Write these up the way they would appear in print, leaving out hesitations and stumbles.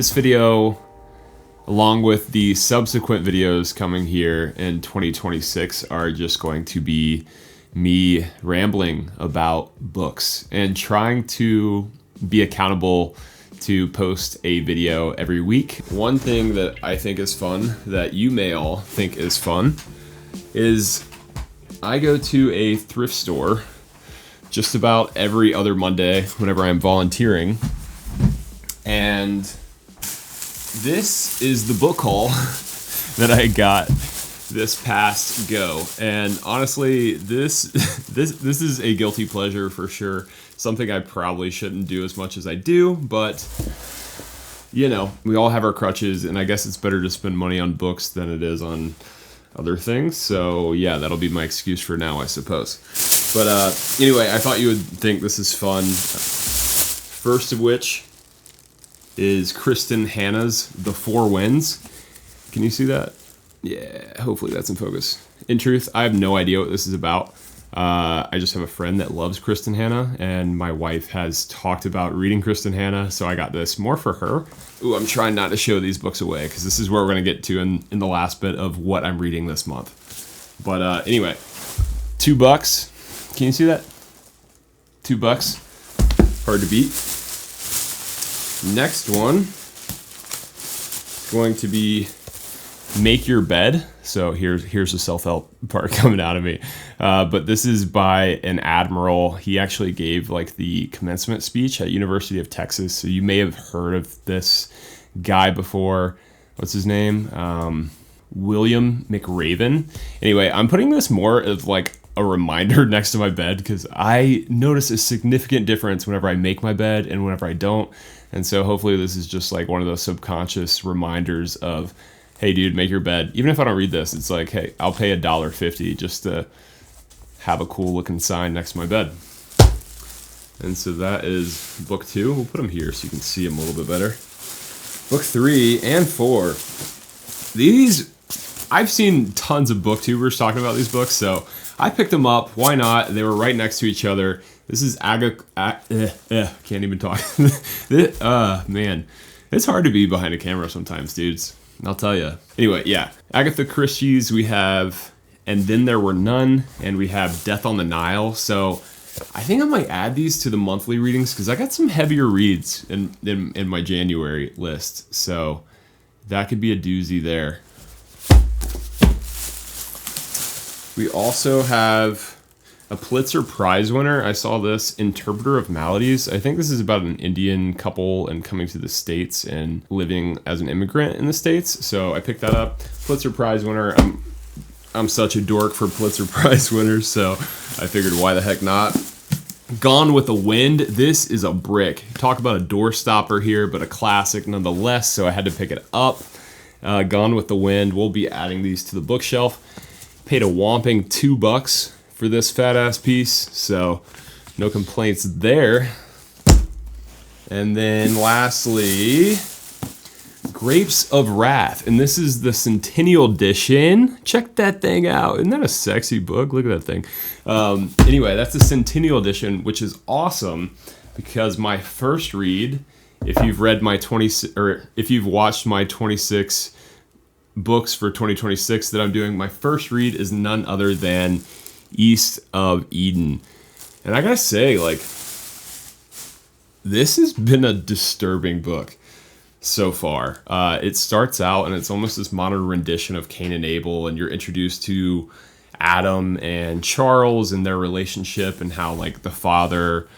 This video, along with the subsequent videos coming here in 2026, are just going to be me rambling about books and trying to be accountable to post a video every week. One thing that I think is fun, that you may all think is fun, is I go to a thrift store just about every other Monday whenever I'm volunteering, and this is the book haul that I got this past go. And honestly, this is a guilty pleasure for sure. Something I probably shouldn't do as much as I do, but you know, we all have our crutches, and I guess it's better to spend money on books than it is on other things. So yeah, that'll be my excuse for now, I suppose. But anyway, I thought you would think this is fun. First of which is Kristen Hanna's The Four Winds. Can you see that? Yeah, hopefully that's in focus. In truth, I have no idea what this is about. I just have a friend that loves Kristen Hanna, and my wife has talked about reading Kristen Hanna, so I got this more for her. Ooh, I'm trying not to show these books away, because this is where we're going to get to in the last bit of what I'm reading this month. But anyway, $2. Can you see that? $2. Hard to beat. Next one is going to be Make Your Bed. So here's the self-help part coming out of me. But this is by an admiral. He actually gave like the commencement speech at University of Texas. So you may have heard of this guy before. What's his name? William McRaven. Anyway, I'm putting this more of like a reminder next to my bed because I notice a significant difference whenever I make my bed and whenever I don't. And so hopefully this is just like one of those subconscious reminders of, hey dude, make your bed. Even if I don't read this, it's like, hey, I'll pay $1.50 just to have a cool looking sign next to my bed. And so that is book 2. We'll put them here so you can see them a little bit better. Book 3 and 4. These, I've seen tons of booktubers talking about these books, so I picked them up. Why not? They were right next to each other. This is can't even talk. Man, it's hard to be behind a camera sometimes, dudes. I'll tell you. Anyway, yeah. Agatha Christie's, we have And Then There Were None, and we have Death on the Nile. So I think I might add these to the monthly readings because I got some heavier reads in my January list. So that could be a doozy there. We also have a Pulitzer Prize winner. I saw this, Interpreter of Maladies. I think this is about an Indian couple and coming to the States and living as an immigrant in the States. So I picked that up. Pulitzer Prize winner. I'm such a dork for Pulitzer Prize winners, so I figured why the heck not. Gone with the Wind. This is a brick. Talk about a door stopper here, but a classic nonetheless, so I had to pick it up. Gone with the Wind. We'll be adding these to the bookshelf. Paid a whopping $2 for this fat ass piece, so no complaints there. And then lastly, Grapes of Wrath, and this is the Centennial Edition. Check that thing out. Isn't that a sexy book? Look at that thing. Anyway, that's the Centennial Edition, which is awesome because my first read, if you've read my 26, or if you've watched my 26 books for 2026 that I'm doing, my first read is none other than East of Eden. And I gotta say, like, this has been a disturbing book so far. It starts out and it's almost this modern rendition of Cain and Abel, and you're introduced to Adam and Charles and their relationship and how like the father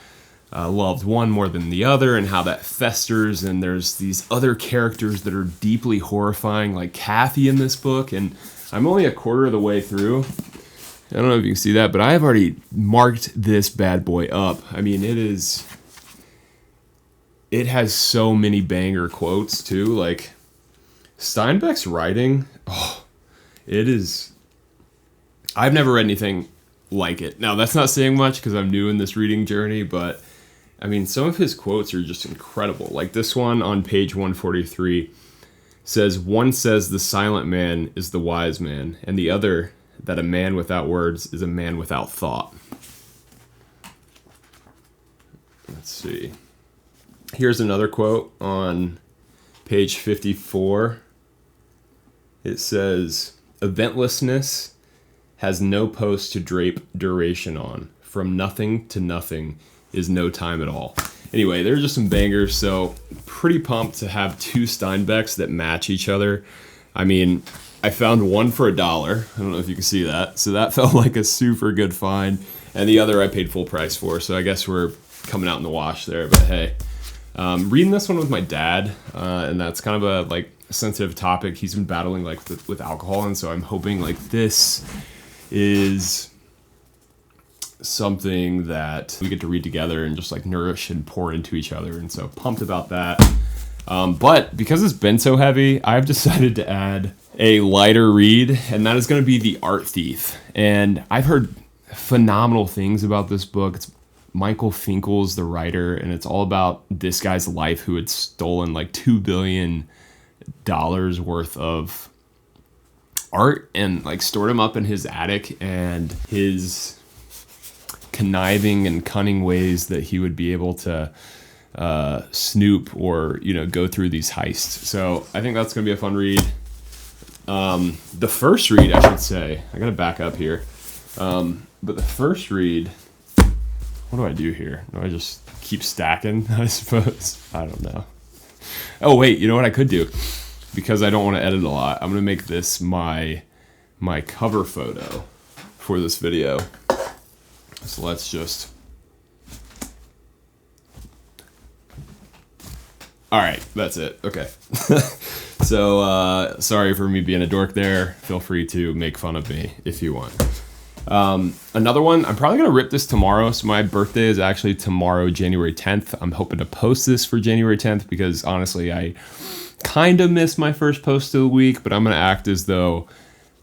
loved one more than the other and how that festers, and there's these other characters that are deeply horrifying, like Kathy in this book, and I'm only a quarter of the way through. I don't know if you can see that, but I have already marked this bad boy up. I mean, it has so many banger quotes too. Like Steinbeck's writing, it is, I've never read anything like it. Now that's not saying much because I'm new in this reading journey, but I mean, some of his quotes are just incredible. Like this one on page 143 says, "One says the silent man is the wise man, and the other that a man without words is a man without thought." Let's see. Here's another quote on page 54. It says, eventlessness has no post to drape duration on. From nothing to nothing is no time at all. Anyway, they're just some bangers, so pretty pumped to have two Steinbecks that match each other. I mean, I found one for $1. I don't know if you can see that. So that felt like a super good find. And the other I paid full price for, so I guess we're coming out in the wash there, but hey. Reading this one with my dad, and that's kind of a like sensitive topic. He's been battling like with alcohol, and so I'm hoping like this is something that we get to read together and just like nourish and pour into each other, and so pumped about that. But because it's been so heavy, I've decided to add a lighter read, and that is going to be The Art Thief. And I've heard phenomenal things about this book. It's Michael Finkel's the writer, and it's all about this guy's life who had stolen like $2 billion worth of art and like stored them up in his attic, and his conniving and cunning ways that he would be able to snoop or, you know, go through these heists. So I think that's going to be a fun read. The first read, I should say, I got to back up here. But the first read, what do I do here? Do I just keep stacking, I suppose? I don't know. Oh, wait, you know what I could do? Because I don't want to edit a lot, I'm going to make this my cover photo for this video. So let's just... All right, that's it. Okay. So sorry for me being a dork there. Feel free to make fun of me if you want. Another one, I'm probably going to rip this tomorrow. So my birthday is actually tomorrow, January 10th. I'm hoping to post this for January 10th because honestly, I kind of missed my first post of the week, but I'm going to act as though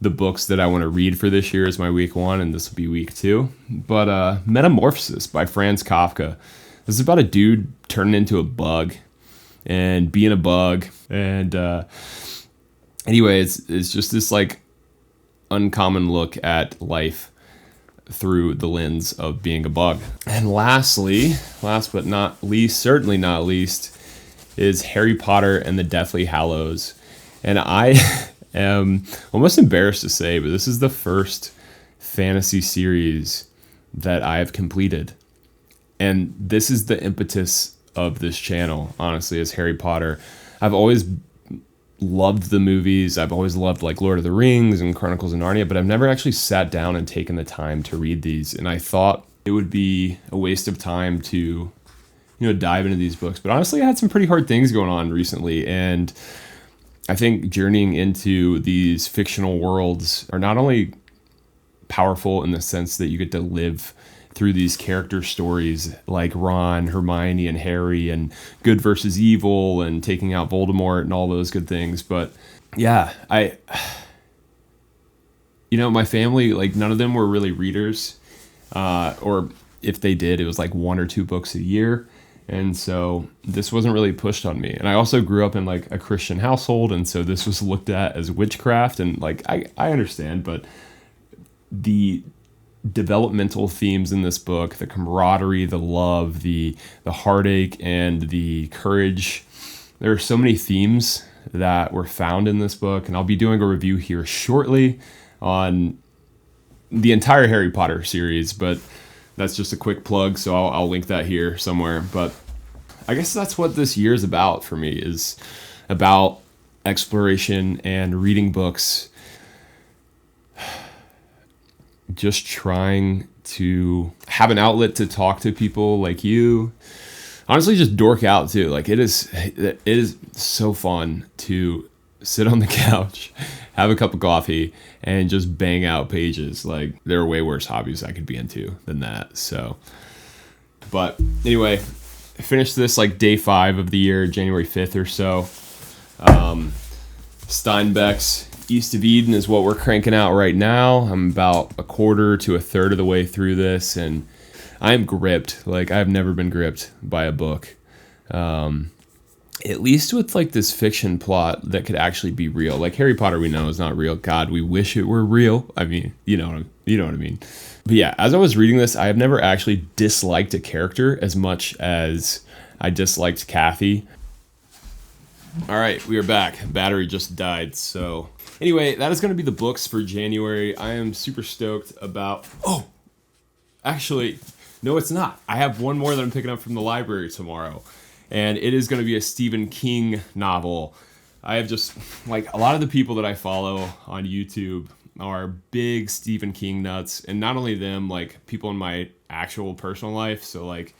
the books that I want to read for this year is my week 1 and this will be week 2. But Metamorphosis by Franz Kafka. This is about a dude turning into a bug and being a bug. And anyway, it's just this like uncommon look at life through the lens of being a bug. And lastly, last but not least, certainly not least, is Harry Potter and the Deathly Hallows. And I am almost embarrassed to say, but this is the first fantasy series that I have completed. And this is the impetus of this channel, honestly, is Harry Potter. I've always loved the movies. I've always loved like Lord of the Rings and Chronicles of Narnia, but I've never actually sat down and taken the time to read these. And I thought it would be a waste of time to, you know, dive into these books. But honestly, I had some pretty hard things going on recently. And I think journeying into these fictional worlds are not only powerful in the sense that you get to live through these character stories like Ron, Hermione, and Harry, and good versus evil, and taking out Voldemort and all those good things. But yeah, my family, like none of them were really readers, or if they did, it was like 1 or 2 books a year. And so this wasn't really pushed on me. And I also grew up in like a Christian household, and so this was looked at as witchcraft. And like I understand, but the developmental themes in this book, the camaraderie, the love, the heartache, and the courage, there are so many themes that were found in this book. And I'll be doing a review here shortly on the entire Harry Potter series, but that's just a quick plug, so I'll link that here somewhere. But I guess that's what this year is about for me, is about exploration and reading books. Just trying to have an outlet to talk to people like you. Honestly, just dork out too. Like it is so fun to sit on the couch, have a cup of coffee, and just bang out pages. Like there are way worse hobbies I could be into than that. So, but anyway, I finished this like day 5 of the year, January 5th or so. Steinbeck's East of Eden is what we're cranking out right now. I'm about a quarter to a third of the way through this, and I'm gripped. Like I've never been gripped by a book. At least with like this fiction plot that could actually be real. Like Harry Potter, we know is not real. God, we wish it were real. I mean, you know what I mean. But yeah, as I was reading this, I have never actually disliked a character as much as I disliked Kathy. All right, we are back. Battery just died. So anyway, that is going to be the books for January. I am super stoked about... Oh, actually, no, it's not. I have one more that I'm picking up from the library tomorrow. And it is going to be a Stephen King novel. I have just, like, a lot of the people that I follow on YouTube are big Stephen King nuts. And not only them, like, people in my actual personal life. So, like,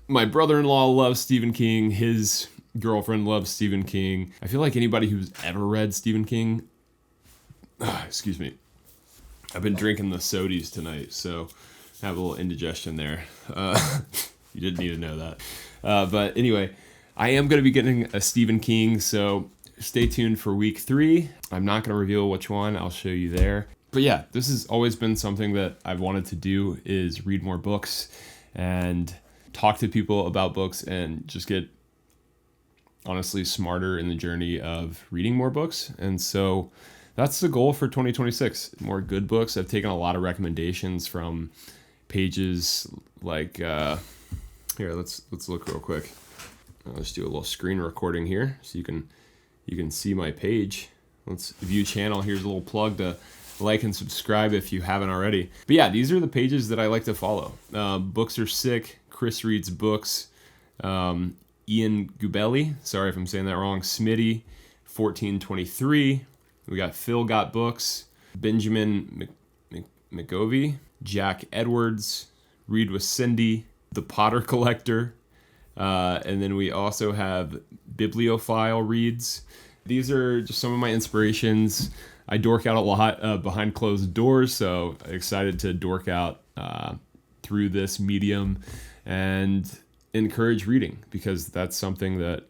my brother-in-law loves Stephen King. His girlfriend loves Stephen King. I feel like anybody who's ever read Stephen King... excuse me. I've been drinking the sodies tonight, so I have a little indigestion there. You didn't need to know that. But anyway, I am going to be getting a Stephen King, so stay tuned for week 3. I'm not going to reveal which one. I'll show you there. But yeah, this has always been something that I've wanted to do, is read more books and talk to people about books and just get honestly smarter in the journey of reading more books. And so that's the goal for 2026. More good books. I've taken a lot of recommendations from pages like... Here, let's look real quick. I'll just do a little screen recording here so you can see my page. Let's view channel. Here's a little plug to like and subscribe if you haven't already. But yeah, these are the pages that I like to follow. Books Are Sick, Chris Reads Books, Ian Gubelli, sorry if I'm saying that wrong, Smitty, 1423. We got Phil Got Books, Benjamin McGovey, Jack Edwards, Read with Cindy, The Potter Collector, and then we also have Bibliophile Reads. These are just some of my inspirations. I dork out a lot behind closed doors, so excited to dork out through this medium and encourage reading, because that's something that,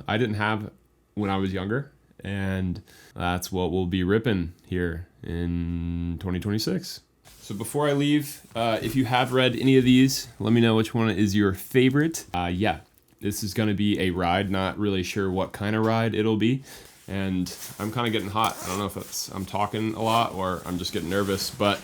I didn't have when I was younger, and that's what we'll be ripping here in 2026. So before I leave, if you have read any of these, let me know which one is your favorite. Yeah, this is going to be a ride. Not really sure what kind of ride it'll be. And I'm kind of getting hot. I don't know if I'm talking a lot or I'm just getting nervous, but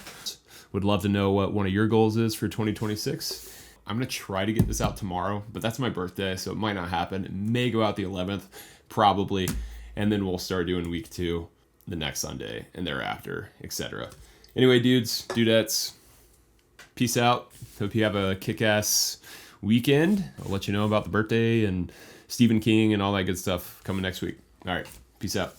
would love to know what one of your goals is for 2026. I'm going to try to get this out tomorrow, but that's my birthday, so it might not happen. It may go out the 11th, probably. And then we'll start doing week 2 the next Sunday and thereafter, etc. Anyway, dudes, dudettes, peace out. Hope you have a kick-ass weekend. I'll let you know about the birthday and Stephen King and all that good stuff coming next week. All right, peace out.